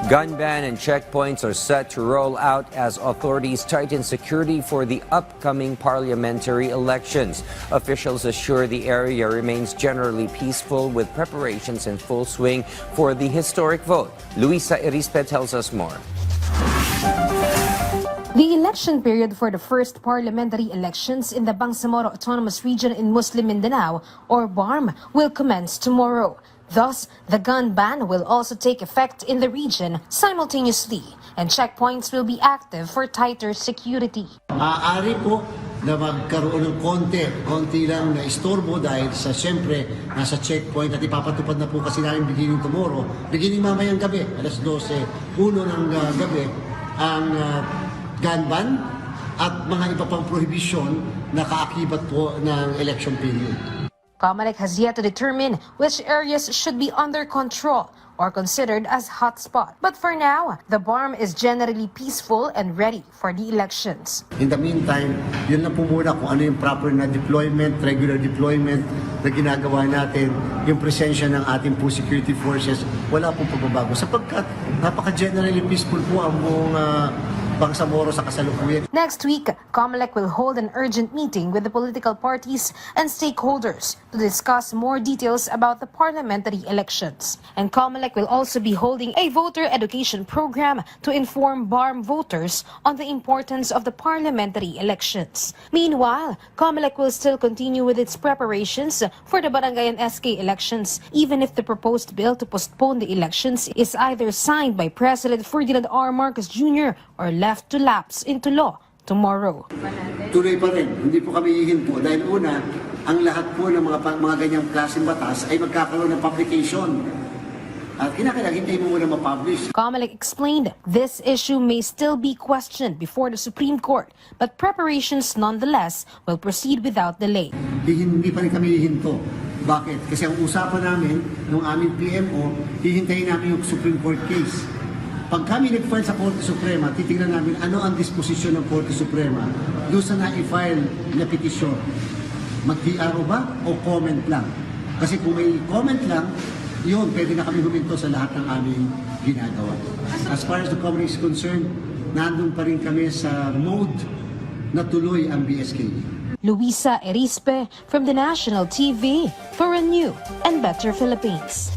Gun ban and checkpoints are set to roll out as authorities tighten security for the upcoming parliamentary elections. Officials assure the area remains generally peaceful with preparations in full swing for the historic vote. Luisa Erispe tells us more. The election period for the first parliamentary elections in the Bangsamoro Autonomous Region in Muslim Mindanao, or BARM, will commence tomorrow. Thus, the gun ban will also take effect in the region simultaneously, and checkpoints will be active for tighter security. Maaari po na magkaroon ng konti lang na istorbo dahil sa siyempre nasa checkpoint at ipapatupad na po kasi namin beginning mamayang gabi, alas 12:01 ng gabi, ang gun ban at mga iba pang prohibition na kaakibat po ng election period. COMELEC has yet to determine which areas should be under control or considered as hotspot. But for now, the BARM is generally peaceful and ready for the elections. In the meantime, yun lang po muna kung ano yung proper na deployment, regular deployment na ginagawa natin, yung presensya ng ating po security forces, wala pong pagbabago. Sapagkat napaka-generally peaceful po ang buong Bangsamoro sa kasalukuyan. Next week, COMELEC will hold an urgent meeting with the political parties and stakeholders to discuss more details about the parliamentary elections. And COMELEC will also be holding a voter education program to inform BARM voters on the importance of the parliamentary elections. Meanwhile, COMELEC will still continue with its preparations for the Barangay and SK elections, even if the proposed bill to postpone the elections is either signed by President Ferdinand R. Marcos Jr. or left to lapse into law tomorrow. Tuloy pa rin, hindi po kami hihinto dahil una, ang lahat po ng mga ganyang klaseng batas ay magkakaroon ng publication. At kinakailangan hindi mo muna ma-publish. COMELEC explained this issue may still be questioned before the Supreme Court, but preparations nonetheless will proceed without delay. Hindi pa rin kami hihinto. Bakit? Kasi ang usapan namin ng aming PMO, hihintayin namin yung Supreme Court case. Pag kami nag-file sa Korte Suprema, titingnan namin ano ang disposisyon ng Korte Suprema doon sa na-i-file na petisyon. Mag-DRO ba o comment lang? Kasi kung may comment lang, yun, pwede na kami huminto sa lahat ng aming ginagawa. As far as the COMELEC is concerned, nandun pa rin kami sa mode na tuloy ang BSK. Luisa Erispe from the National TV for a new and better Philippines.